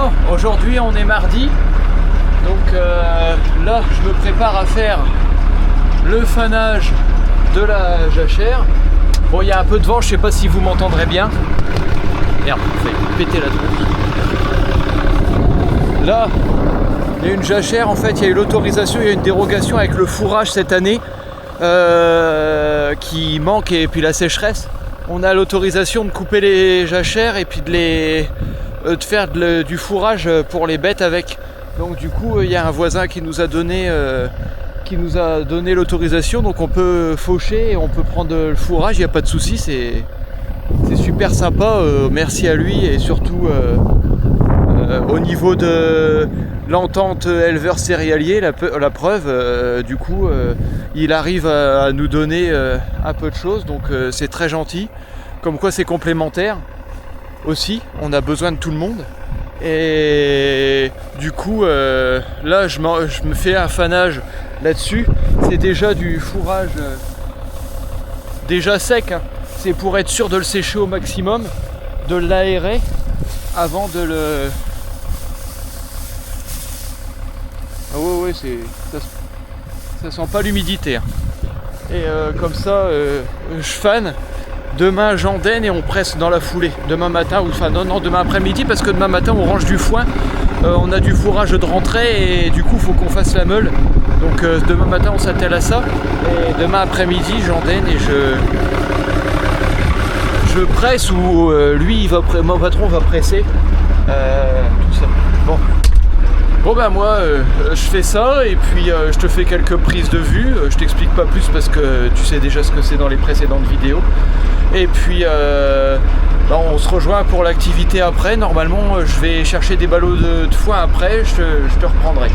Bon, aujourd'hui on est mardi, donc là je me prépare à faire le fanage de la jachère. Bon, il y a un peu de vent, je sais pas si vous m'entendrez bien. Merde, ça a pété la tronche. Là, il y a une jachère, en fait, il y a eu l'autorisation, il y a une dérogation avec le fourrage cette année qui manque, et puis la sécheresse. On a l'autorisation de couper les jachères et puis de faire du fourrage pour les bêtes avec. Donc du coup, il y a un voisin qui nous a donné l'autorisation, donc on peut faucher et on peut prendre le fourrage, il n'y a pas de souci, c'est super sympa, merci à lui, et surtout au niveau de l'entente éleveur céréalier, la preuve, du coup il arrive à nous donner un peu de choses, donc c'est très gentil, comme quoi c'est complémentaire aussi, on a besoin de tout le monde. Et du coup là je me fais un fanage là-dessus. C'est déjà du fourrage déjà sec, hein. C'est pour être sûr de le sécher au maximum, de l'aérer avant de le... Ah ouais, ça sent pas l'humidité, hein. Et comme ça je fane. Demain j'endaine et on presse dans la foulée. Demain matin, ou enfin non, demain après-midi, parce que demain matin on range du foin. On a du fourrage de rentrée et du coup il faut qu'on fasse la meule. Donc demain matin on s'attelle à ça. Et demain après-midi j'endaine et je presse, ou lui mon patron va presser. Tout ça. Bon ben moi je fais ça, et puis je te fais quelques prises de vue, je t'explique pas plus parce que tu sais déjà ce que c'est dans les précédentes vidéos. Et puis on se rejoint pour l'activité après. Normalement je vais chercher des ballots de foin après, je te reprendrai.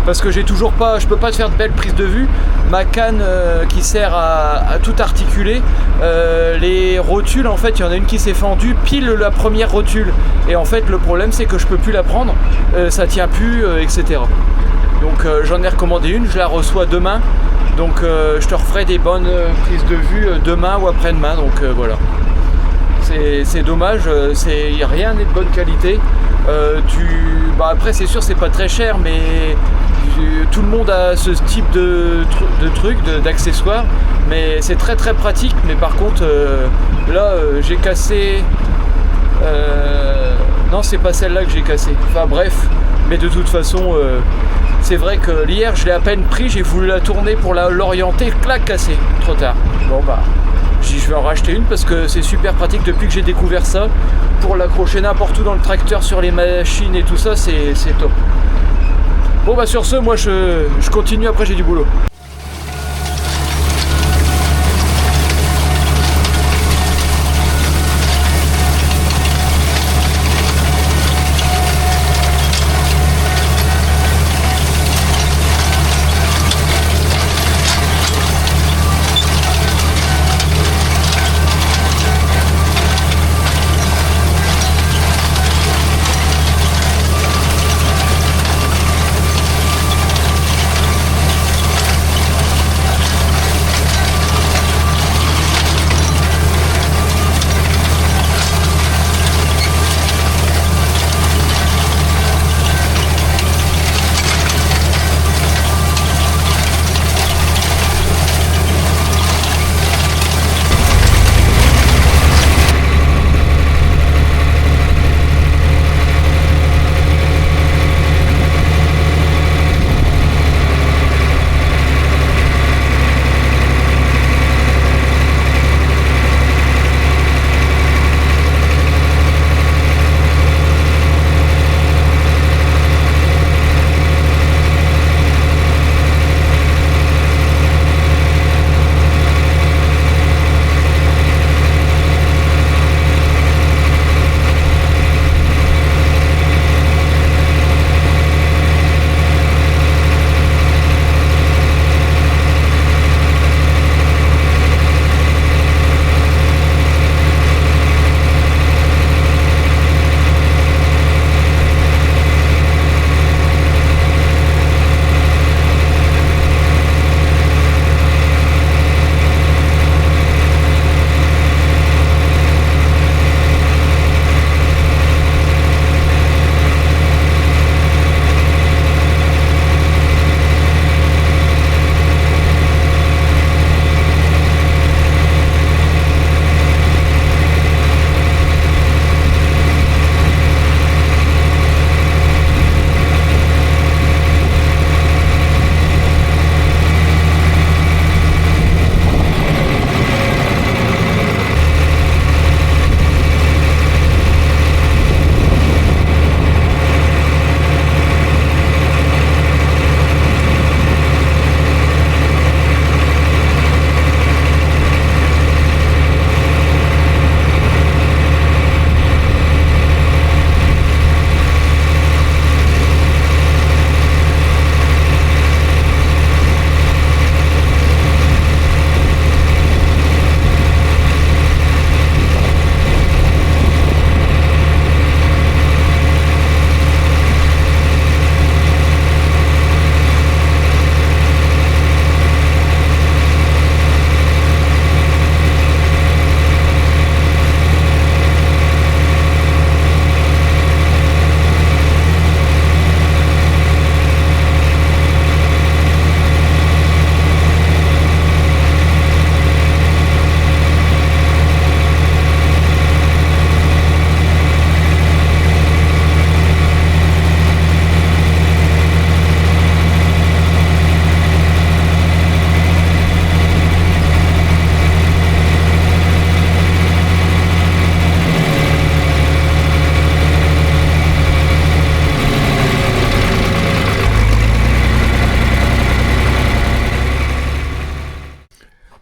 Parce que j'ai toujours pas, je peux pas te faire de belles prises de vue. Ma canne qui sert à tout articuler, les rotules, en fait il y en a une qui s'est fendue pile la première rotule, et en fait le problème c'est que je peux plus la prendre, ça tient plus, etc. Donc j'en ai recommandé une, je la reçois demain, donc je te referai des bonnes prises de vue demain ou après-demain. Donc voilà, c'est dommage, rien n'est de bonne qualité. Après c'est sûr c'est pas très cher, mais tout le monde a ce type de trucs, d'accessoires, mais c'est très très pratique. Mais par contre là j'ai cassé, non c'est pas celle-là que j'ai cassée, enfin bref, mais de toute façon c'est vrai que hier je l'ai à peine pris, j'ai voulu la tourner pour l'orienter, clac, cassé, trop tard. Bon bah je vais en racheter une parce que c'est super pratique depuis que j'ai découvert ça, pour l'accrocher n'importe où dans le tracteur, sur les machines et tout ça, c'est top. Bon bah sur ce, moi je continue, après j'ai du boulot.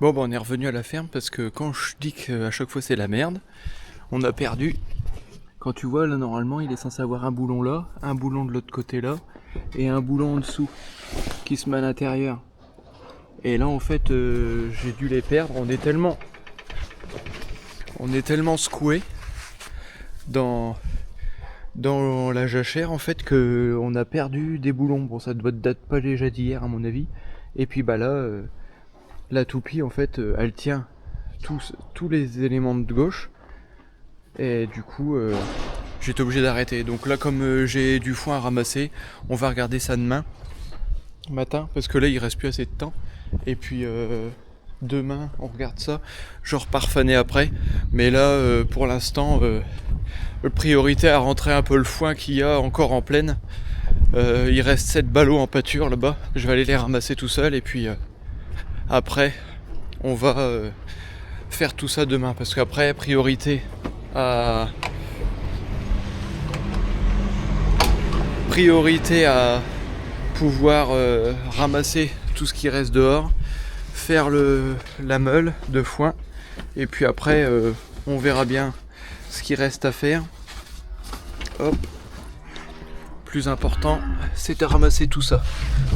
Bon, on est revenu à la ferme parce que quand je dis qu'à chaque fois c'est la merde, on a perdu. Quand tu vois là, normalement il est censé avoir un boulon là, un boulon de l'autre côté là, et un boulon en dessous qui se met à l'intérieur. Et là en fait j'ai dû les perdre. On est tellement secoué dans la jachère en fait que on a perdu des boulons. Bon, ça doit date pas déjà d'hier à mon avis. Et puis bah là la toupie en fait elle tient tous les éléments de gauche. Et du coup j'étais obligé d'arrêter. Donc là comme j'ai du foin à ramasser, on va regarder ça demain matin parce que là il reste plus assez de temps. Et puis demain on regarde ça. Je repars faner après. Mais là pour l'instant priorité à rentrer un peu le foin qu'il y a encore en plaine. Il reste 7 ballots en pâture là-bas. Je vais aller les ramasser tout seul et puis après on va faire tout ça demain. Parce qu'après priorité à pouvoir ramasser tout ce qui reste dehors, faire la meule de foin et puis après on verra bien ce qui reste à faire. Hop. Plus important c'est de ramasser tout ça.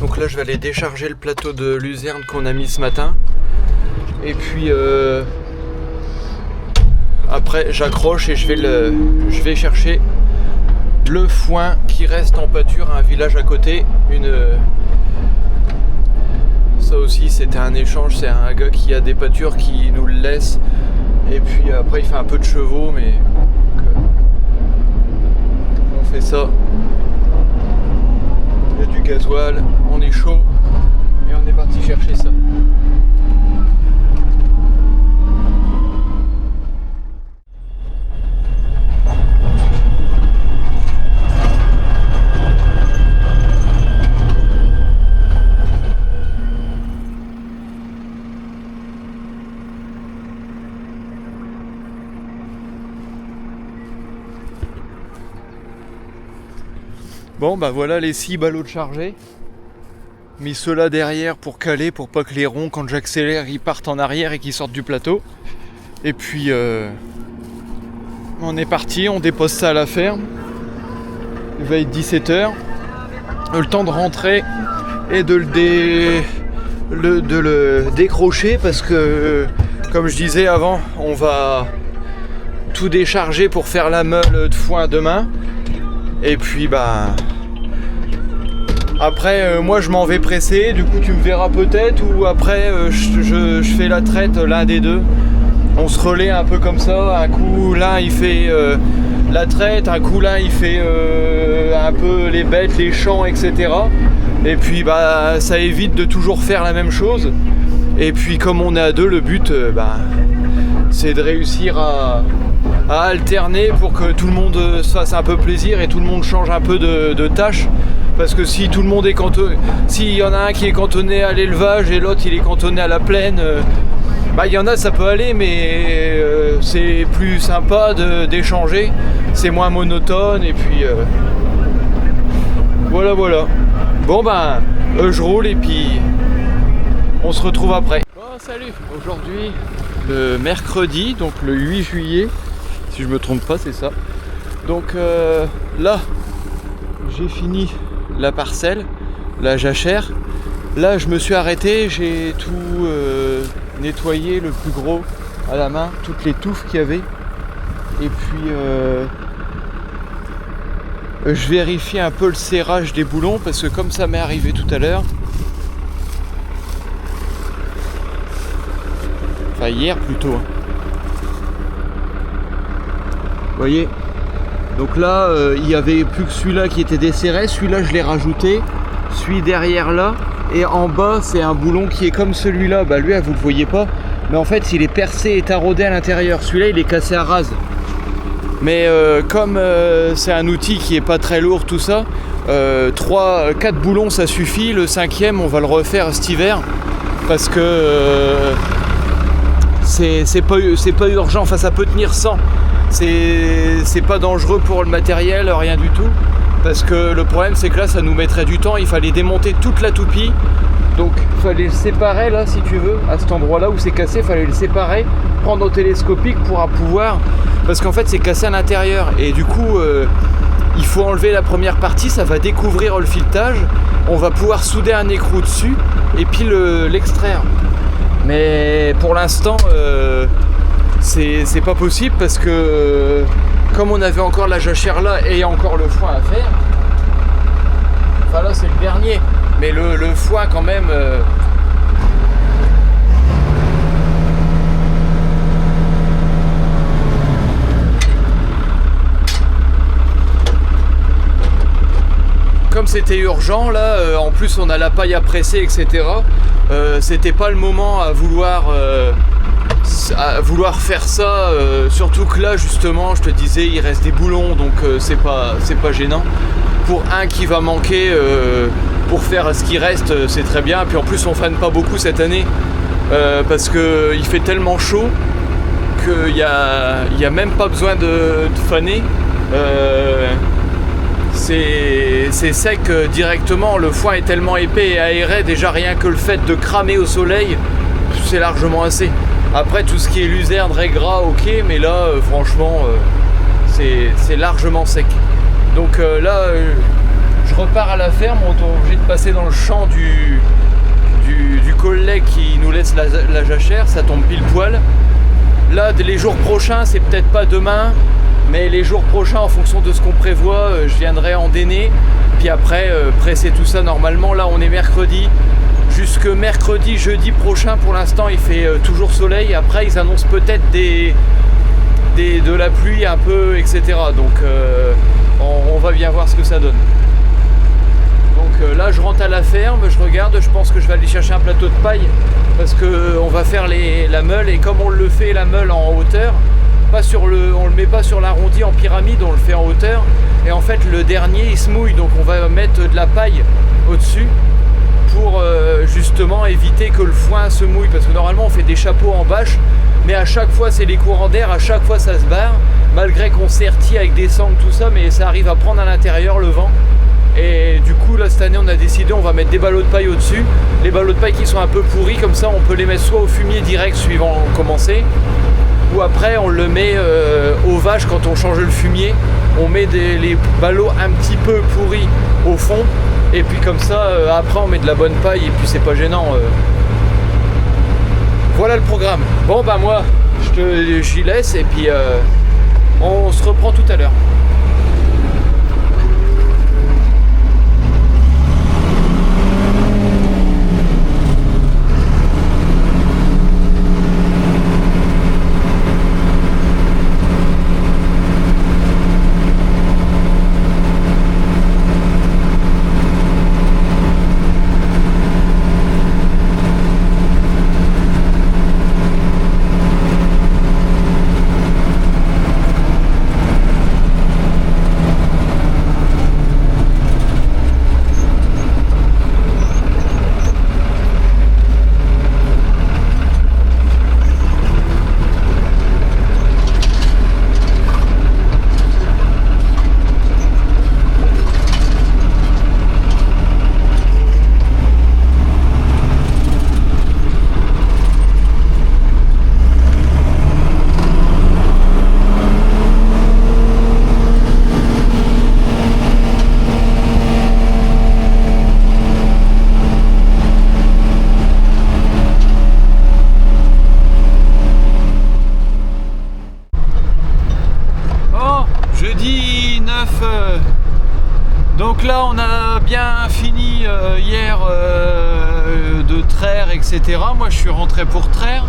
Donc là je vais aller décharger le plateau de luzerne qu'on a mis ce matin et puis après j'accroche et je vais chercher le foin qui reste en pâture à un village à côté. Ça aussi c'était un échange, c'est un gars qui a des pâtures qui nous le laisse et puis après il fait un peu de chevaux mais on fait ça. Il y a du gasoil, on est chaud et on est parti chercher ça. Bon bah voilà les 6 ballots de chargés. Mis ceux-là derrière pour caler, pour pas que les ronds quand j'accélère ils partent en arrière et qu'ils sortent du plateau. Et puis on est parti, on dépose ça à la ferme. Il va être 17h. Le temps de rentrer et de le décrocher parce que comme je disais avant, on va tout décharger pour faire la meule de foin demain. Et puis bah après moi je m'en vais presser, du coup tu me verras peut-être ou après je fais la traite l'un des deux. On se relaie un peu comme ça, un coup l'un il fait la traite, un coup l'un il fait un peu les bêtes, les champs, etc. Et puis bah ça évite de toujours faire la même chose. Et puis comme on est à deux, le but c'est de réussir à alterner pour que tout le monde se fasse un peu plaisir et tout le monde change un peu de tâches. Parce que si tout le monde est cantonné, s'il y en a un qui est cantonné à l'élevage et l'autre il est cantonné à la plaine, il y en a ça peut aller mais c'est plus sympa d'échanger, c'est moins monotone et puis voilà. Bon je roule et puis on se retrouve après. Bon salut, aujourd'hui le mercredi, donc le 8 juillet, si je me trompe pas c'est ça. Donc là j'ai fini la parcelle, la jachère. Là je me suis arrêté, j'ai tout nettoyé le plus gros à la main, toutes les touffes qu'il y avait. Et puis je vérifie un peu le serrage des boulons parce que comme ça m'est arrivé tout à l'heure, enfin hier plutôt, vous voyez, donc là il y avait plus que celui-là qui était desserré, celui-là je l'ai rajouté, celui derrière là, et en bas c'est un boulon qui est comme celui-là, lui vous le voyez pas, mais en fait il est percé et taraudé à l'intérieur, celui-là il est cassé à rase. Mais comme c'est un outil qui est pas très lourd tout ça, 4 boulons ça suffit, le 5e on va le refaire cet hiver parce que c'est pas urgent, enfin ça peut tenir sans. C'est pas dangereux pour le matériel, rien du tout. Parce que le problème c'est que là ça nous mettrait du temps, il fallait démonter toute la toupie Donc fallait le séparer là si tu veux, à cet endroit là où c'est cassé, fallait le séparer, prendre au télescopique pour pouvoir, parce qu'en fait c'est cassé à l'intérieur et du coup il faut enlever la première partie, ça va découvrir le filetage, on va pouvoir souder un écrou dessus et puis l'extraire. Mais pour l'instant c'est pas possible parce que comme on avait encore la jachère là et encore le foin à faire, enfin là c'est le dernier, mais le foin quand même comme c'était urgent là, en plus on a la paille à presser etc, c'était pas le moment à vouloir faire ça, surtout que là justement je te disais il reste des boulons donc c'est pas gênant. Pour un qui va manquer pour faire ce qui reste c'est très bien, puis en plus on fane pas beaucoup cette année parce que il fait tellement chaud qu'il y a même pas besoin de faner, c'est sec directement, le foin est tellement épais et aéré, déjà rien que le fait de cramer au soleil c'est largement assez. Après tout ce qui est luzerne, gras, ok, mais là franchement c'est largement sec. Donc là je repars à la ferme, on est obligé de passer dans le champ du collègue qui nous laisse la jachère, ça tombe pile poil. Là les jours prochains, c'est peut-être pas demain, mais les jours prochains en fonction de ce qu'on prévoit, je viendrai en déner, puis après presser tout ça normalement. Là on est mercredi. Jusque mercredi, jeudi prochain, pour l'instant, il fait toujours soleil. Après, ils annoncent peut-être de la pluie un peu, etc. Donc, on va bien voir ce que ça donne. Donc là, je rentre à la ferme, je regarde, je pense que je vais aller chercher un plateau de paille parce qu'on va faire la meule. Et comme on le fait, la meule en hauteur, on le met pas sur l'arrondi en pyramide, on le fait en hauteur. Et en fait, le dernier, il se mouille. Donc, on va mettre de la paille au-dessus pour justement éviter que le foin se mouille, parce que normalement on fait des chapeaux en bâche, mais à chaque fois c'est les courants d'air, à chaque fois ça se barre, malgré qu'on sertit avec des sangles tout ça, mais ça arrive à prendre à l'intérieur le vent. Et du coup là cette année on a décidé, on va mettre des ballots de paille au dessus, les ballots de paille qui sont un peu pourris, comme ça on peut les mettre soit au fumier direct suivant comment c'est, ou après on le met aux vaches quand on change le fumier, on met les ballots un petit peu pourris au fond. Et puis comme ça, après on met de la bonne paille et puis c'est pas gênant. Voilà le programme. Bon bah moi, j'y laisse et puis on se reprend tout à l'heure. Donc là on a bien fini hier de traire etc. Moi je suis rentré pour traire.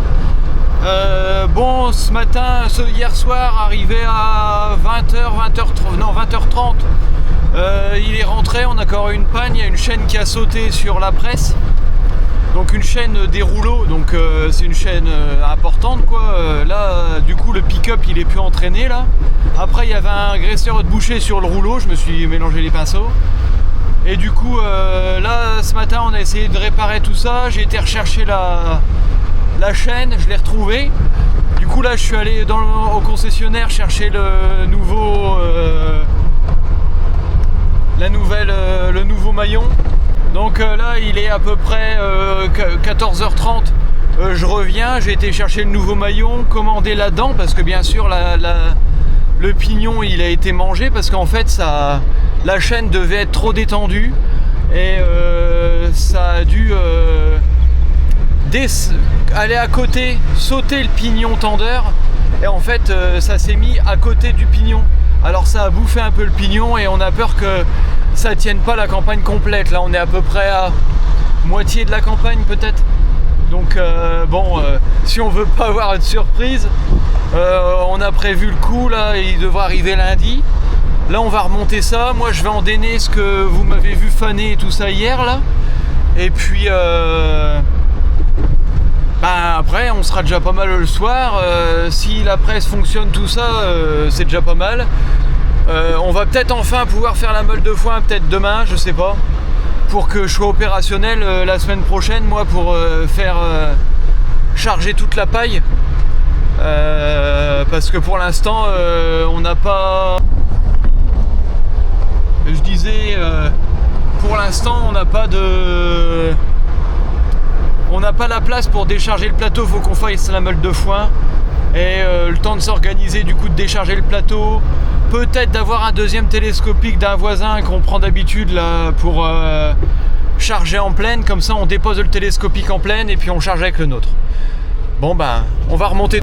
Bon ce matin, hier soir arrivé à 20h30, il est rentré, on a encore une panne, il y a une chaîne qui a sauté sur la presse. Donc une chaîne des rouleaux, donc c'est une chaîne importante quoi. Là du coup le pick-up il est plus entraîné là. Après il y avait un graisseur de boucher sur le rouleau, je me suis mélangé les pinceaux. Et du coup là ce matin on a essayé de réparer tout ça, j'ai été rechercher la chaîne, je l'ai retrouvée. Du coup là je suis allé au concessionnaire chercher le nouveau maillon. Donc là il est à peu près 14h30. Je reviens, j'ai été chercher le nouveau maillon, commander la dent parce que bien sûr le pignon il a été mangé parce qu'en fait la chaîne devait être trop détendue et ça a dû aller à côté, sauter le pignon tendeur et en fait ça s'est mis à côté du pignon. Alors ça a bouffé un peu le pignon et on a peur que ça tienne pas la campagne complète. Là on est à peu près à moitié de la campagne peut-être. Donc si on veut pas avoir de surprise, on a prévu le coup là, il devrait arriver lundi. Là on va remonter ça, moi je vais endainer ce que vous m'avez vu faner et tout ça hier là. Et puis après on sera déjà pas mal le soir. Si la presse fonctionne tout ça, c'est déjà pas mal. On va peut-être enfin pouvoir faire la meule de foin, peut-être demain, je sais pas. Pour que je sois opérationnel la semaine prochaine, moi, pour faire charger toute la paille. Parce que pour l'instant, on n'a pas... Je disais, pour l'instant, on n'a pas de... On n'a pas la place pour décharger le plateau, faut qu'on fasse la meule de foin. Et le temps de s'organiser, du coup, de décharger le plateau. Peut-être d'avoir un deuxième télescopique d'un voisin qu'on prend d'habitude là pour charger en pleine, comme ça on dépose le télescopique en pleine et puis on charge avec le nôtre. Bon on va remonter.